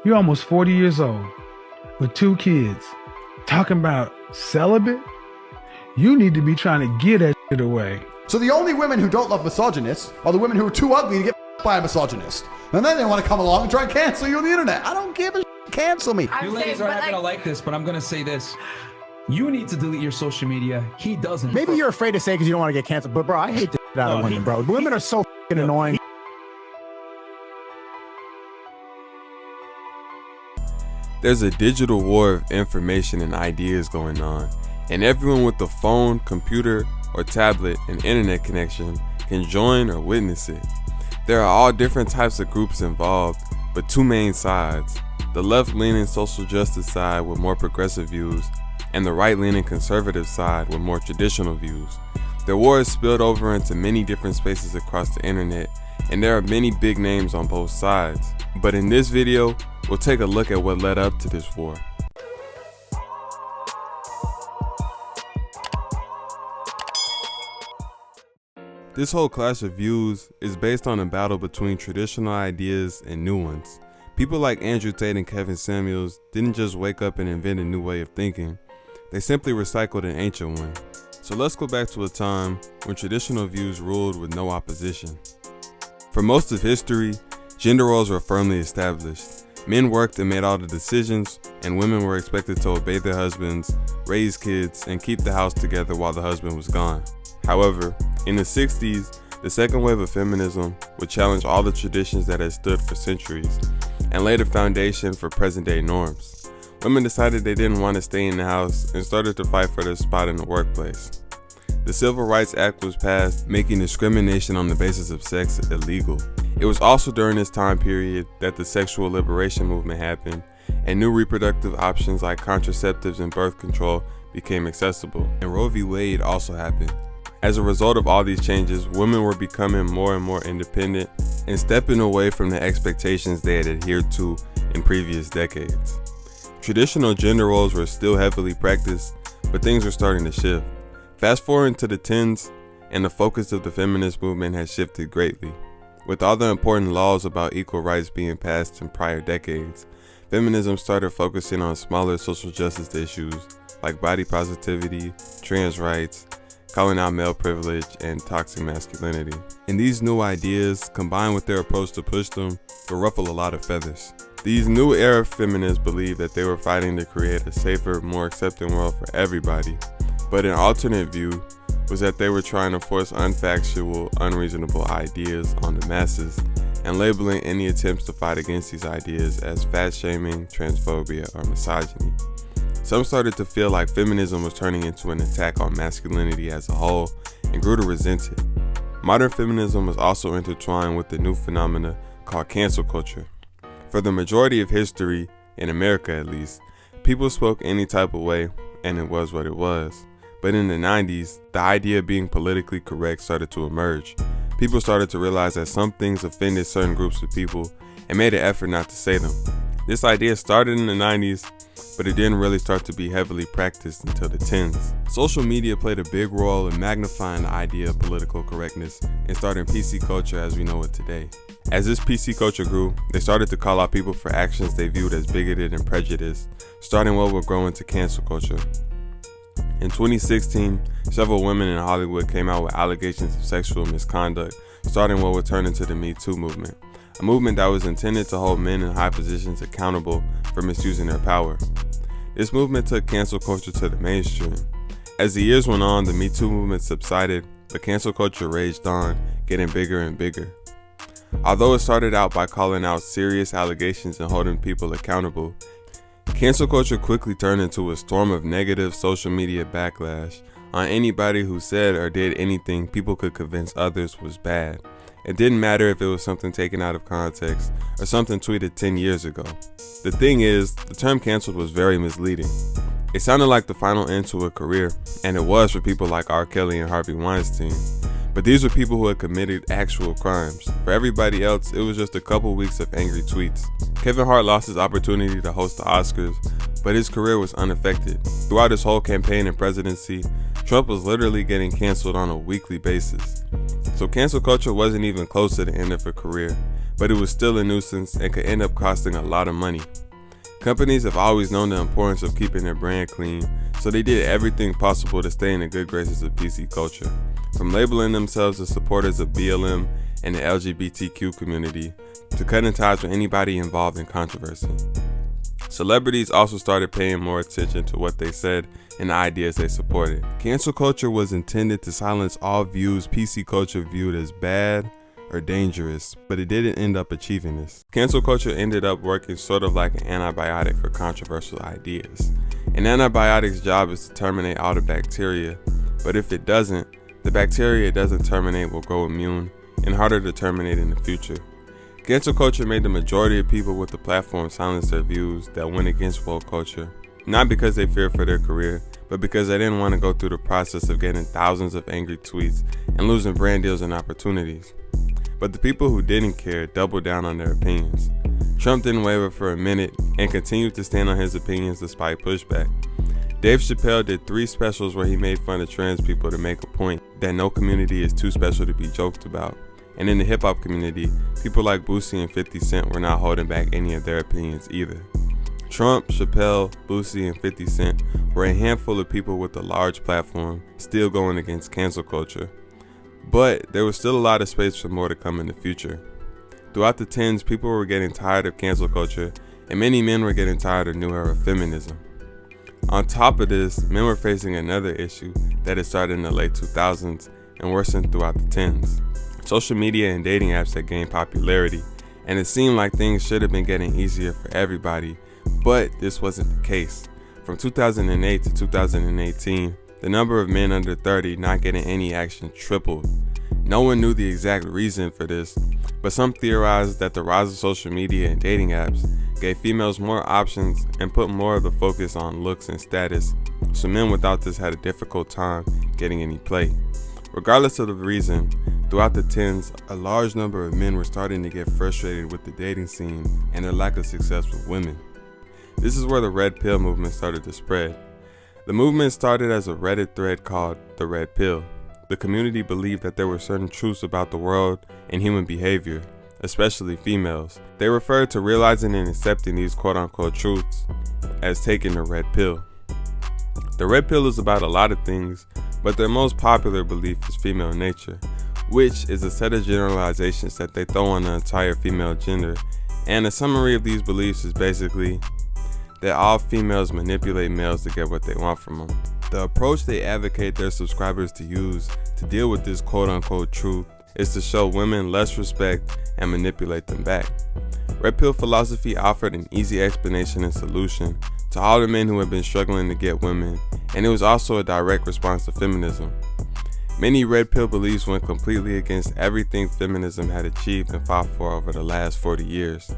You're almost 40 years old with 2 kids talking about celibate? You need to be trying to get that shit away. So the only women who don't love misogynists are the women who are too ugly to get by a misogynist. And then they want to come along and try and cancel you on the internet. I don't give a shit. Cancel me. You ladies are not going to like this, but I'm going to say this. You need to delete your social media. He doesn't. Maybe you're afraid to say because you don't want to get canceled. But, bro, I hate the shit out of women, bro. Women are so fucking annoying. There's a digital war of information and ideas going on, and everyone with a phone, computer, or tablet and internet connection can join or witness it. There are all different types of groups involved, but 2 main sides: the left-leaning social justice side with more progressive views, and the right-leaning conservative side with more traditional views. The war has spilled over into many different spaces across the internet, and there are many big names on both sides. But in this video, we'll take a look at what led up to this war. This whole clash of views is based on a battle between traditional ideas and new ones. People like Andrew Tate and Kevin Samuels didn't just wake up and invent a new way of thinking, they simply recycled an ancient one. So let's go back to a time when traditional views ruled with no opposition. For most of history, gender roles were firmly established. Men worked and made all the decisions, and women were expected to obey their husbands, raise kids, and keep the house together while the husband was gone. However, in the 60s, the second wave of feminism would challenge all the traditions that had stood for centuries and lay the foundation for present-day norms. Women decided they didn't want to stay in the house and started to fight for their spot in the workplace. The Civil Rights Act was passed, making discrimination on the basis of sex illegal. It was also during this time period that the sexual liberation movement happened, and new reproductive options like contraceptives and birth control became accessible. And Roe v. Wade also happened. As a result of all these changes, women were becoming more and more independent and stepping away from the expectations they had adhered to in previous decades. Traditional gender roles were still heavily practiced, but things were starting to shift. Fast forward to the 10s, and the focus of the feminist movement has shifted greatly. With all the important laws about equal rights being passed in prior decades, feminism started focusing on smaller social justice issues like body positivity, trans rights, calling out male privilege, and toxic masculinity. And these new ideas, combined with their approach to push them, will ruffle a lot of feathers. These new era feminists believed that they were fighting to create a safer, more accepting world for everybody, but an alternate view was that they were trying to force unfactual, unreasonable ideas on the masses and labeling any attempts to fight against these ideas as fat shaming, transphobia, or misogyny. Some started to feel like feminism was turning into an attack on masculinity as a whole and grew to resent it. Modern feminism was also intertwined with the new phenomena called cancel culture. For the majority of history, in America at least, people spoke any type of way and it was what it was. But in the 90s, the idea of being politically correct started to emerge. People started to realize that some things offended certain groups of people and made an effort not to say them. This idea started in the 90s, but it didn't really start to be heavily practiced until the 10s. Social media played a big role in magnifying the idea of political correctness and starting PC culture as we know it today. As this PC culture grew, they started to call out people for actions they viewed as bigoted and prejudiced, starting what would grow into cancel culture. In 2016, several women in Hollywood came out with allegations of sexual misconduct, starting what would turn into the Me Too movement, a movement that was intended to hold men in high positions accountable for misusing their power. This movement took cancel culture to the mainstream. As the years went on, the Me Too movement subsided, but cancel culture raged on, getting bigger and bigger. Although it started out by calling out serious allegations and holding people accountable, cancel culture quickly turned into a storm of negative social media backlash on anybody who said or did anything people could convince others was bad. It didn't matter if it was something taken out of context or something tweeted 10 years ago. The thing is, the term canceled was very misleading. It sounded like the final end to a career, and it was for people like R. Kelly and Harvey Weinstein. But these were people who had committed actual crimes. For everybody else, it was just a couple weeks of angry tweets. Kevin Hart lost his opportunity to host the Oscars, but his career was unaffected. Throughout his whole campaign and presidency, Trump was literally getting canceled on a weekly basis. So cancel culture wasn't even close to the end of a career, but it was still a nuisance and could end up costing a lot of money. Companies have always known the importance of keeping their brand clean, so they did everything possible to stay in the good graces of PC culture, from labeling themselves as supporters of BLM and the LGBTQ community to cutting ties with anybody involved in controversy. Celebrities also started paying more attention to what they said and the ideas they supported. Cancel culture was intended to silence all views PC culture viewed as bad or dangerous, but it didn't end up achieving this. Cancel culture ended up working sort of like an antibiotic for controversial ideas. An antibiotic's job is to terminate all the bacteria, but if it doesn't, the bacteria it doesn't terminate will grow immune and harder to terminate in the future. Cancel culture made the majority of people with the platform silence their views that went against woke culture, not because they feared for their career, but because they didn't want to go through the process of getting thousands of angry tweets and losing brand deals and opportunities. But the people who didn't care doubled down on their opinions. Trump didn't waver for a minute and continued to stand on his opinions despite pushback. Dave Chappelle did 3 specials where he made fun of trans people to make a point that no community is too special to be joked about. And in the hip-hop community, people like Boosie and 50 Cent were not holding back any of their opinions either. Trump, Chappelle, Boosie, and 50 Cent were a handful of people with a large platform still going against cancel culture. But there was still a lot of space for more to come in the future. Throughout the 10s, people were getting tired of cancel culture, and many men were getting tired of new era feminism. On top of this, men were facing another issue that had started in the late 2000s and worsened throughout the 10s. Social media and dating apps had gained popularity, and it seemed like things should have been getting easier for everybody, but this wasn't the case. From 2008 to 2018, the number of men under 30 not getting any action tripled. No one knew the exact reason for this, but some theorized that the rise of social media and dating apps gave females more options and put more of the focus on looks and status, so men without this had a difficult time getting any play. Regardless of the reason, throughout the 10s, a large number of men were starting to get frustrated with the dating scene and their lack of success with women. This is where the Red Pill movement started to spread. The movement started as a Reddit thread called The Red Pill. The community believed that there were certain truths about the world and human behavior, especially females. They referred to realizing and accepting these quote-unquote truths as taking the red pill. The red pill is about a lot of things, but their most popular belief is female nature, which is a set of generalizations that they throw on the entire female gender, and a summary of these beliefs is basically that all females manipulate males to get what they want from them. The approach they advocate their subscribers to use to deal with this quote-unquote truth is to show women less respect and manipulate them back. Red Pill philosophy offered an easy explanation and solution to all the men who had been struggling to get women, and it was also a direct response to feminism. Many Red Pill beliefs went completely against everything feminism had achieved and fought for over the last 40 years.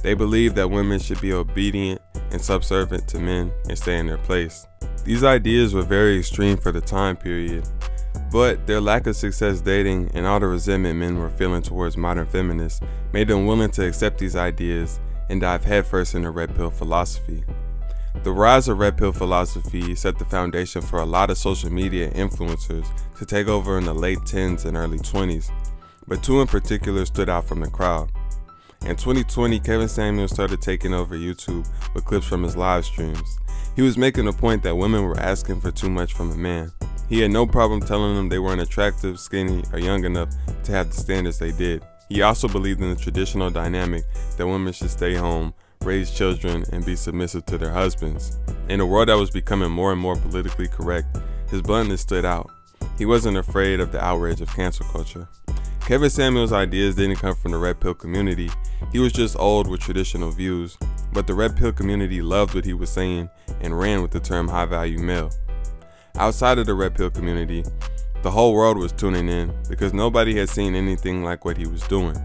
They believed that women should be obedient and subservient to men and stay in their place. These ideas were very extreme for the time period, but their lack of success dating and all the resentment men were feeling towards modern feminists made them willing to accept these ideas and dive headfirst into Red Pill philosophy. The rise of Red Pill philosophy set the foundation for a lot of social media influencers to take over in the late 10s and early 20s, but 2 in particular stood out from the crowd. In 2020, Kevin Samuels started taking over YouTube with clips from his live streams. He was making a point that women were asking for too much from a man. He had no problem telling them they weren't attractive, skinny, or young enough to have the standards they did. He also believed in the traditional dynamic that women should stay home, raise children, and be submissive to their husbands. In a world that was becoming more and more politically correct, his bluntness stood out. He wasn't afraid of the outrage of cancel culture. Kevin Samuels' ideas didn't come from the Red Pill community. He was just old with traditional views, but the Red Pill community loved what he was saying and ran with the term high-value male. Outside of the Red Pill community, the whole world was tuning in because nobody had seen anything like what he was doing.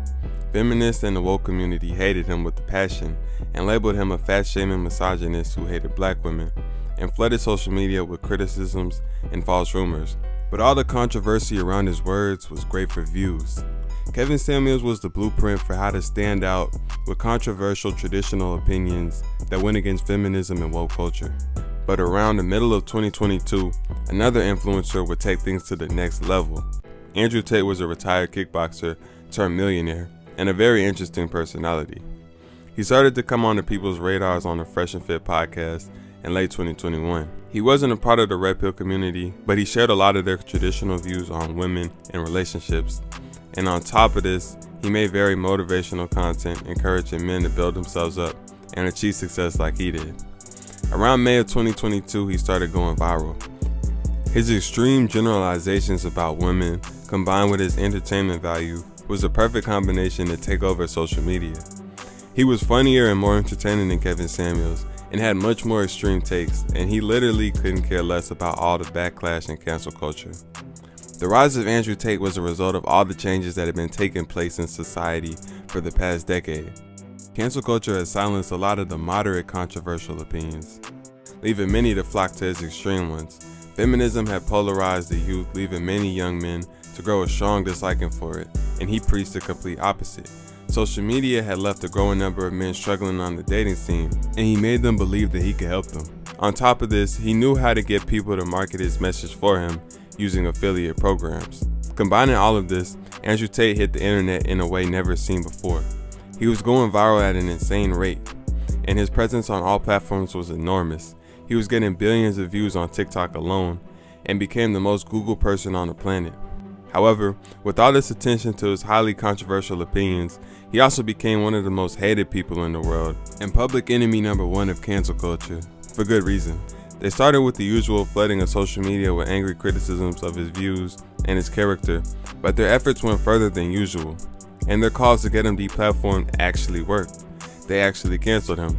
Feminists and the woke community hated him with a passion and labeled him a fat-shaming misogynist who hated black women and flooded social media with criticisms and false rumors. But all the controversy around his words was great for views. Kevin Samuels was the blueprint for how to stand out with controversial traditional opinions that went against feminism and woke culture. But around the middle of 2022, another influencer would take things to the next level. Andrew Tate was a retired kickboxer turned millionaire, and a very interesting personality. He started to come onto people's radars on the Fresh and Fit podcast in late 2021. He wasn't a part of the Red Pill community, but he shared a lot of their traditional views on women and relationships. And on top of this, he made very motivational content encouraging men to build themselves up and achieve success like he did. Around May of 2022, he started going viral. His extreme generalizations about women, combined with his entertainment value, was a perfect combination to take over social media. He was funnier and more entertaining than Kevin Samuels, and had much more extreme takes, and he literally couldn't care less about all the backlash and cancel culture. The rise of Andrew Tate was a result of all the changes that had been taking place in society for the past decade. Cancel culture has silenced a lot of the moderate controversial opinions, leaving many to flock to his extreme ones. Feminism had polarized the youth, leaving many young men to grow a strong disliking for it, and he preached the complete opposite. Social media had left a growing number of men struggling on the dating scene, and he made them believe that he could help them. On top of this, he knew how to get people to market his message for him using affiliate programs. Combining all of this, Andrew Tate hit the internet in a way never seen before. He was going viral at an insane rate, and his presence on all platforms was enormous. He was getting billions of views on TikTok alone, and became the most Googled person on the planet. However, with all this attention to his highly controversial opinions, he also became one of the most hated people in the world, and public enemy number one of cancel culture, for good reason. They started with the usual flooding of social media with angry criticisms of his views and his character, but their efforts went further than usual, and their calls to get him deplatformed actually worked. They actually canceled him.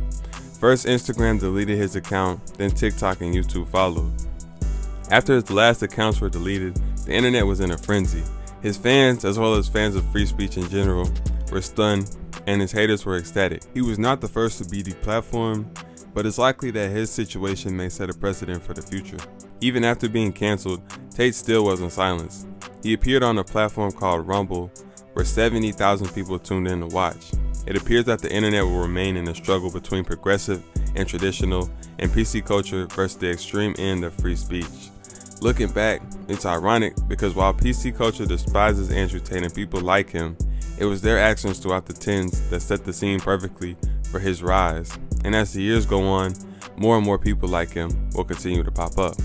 First, Instagram deleted his account, then TikTok and YouTube followed. After his last accounts were deleted, the internet was in a frenzy. His fans, as well as fans of free speech in general, were stunned, and his haters were ecstatic. He was not the first to be deplatformed, but it's likely that his situation may set a precedent for the future. Even after being canceled, Tate still wasn't silenced. He appeared on a platform called Rumble, where 70,000 people tuned in to watch. It appears that the internet will remain in a struggle between progressive and traditional, and PC culture versus the extreme end of free speech. Looking back, it's ironic because while PC culture despises Andrew Tate and people like him, it was their actions throughout the 10s that set the scene perfectly for his rise. And as the years go on, more and more people like him will continue to pop up.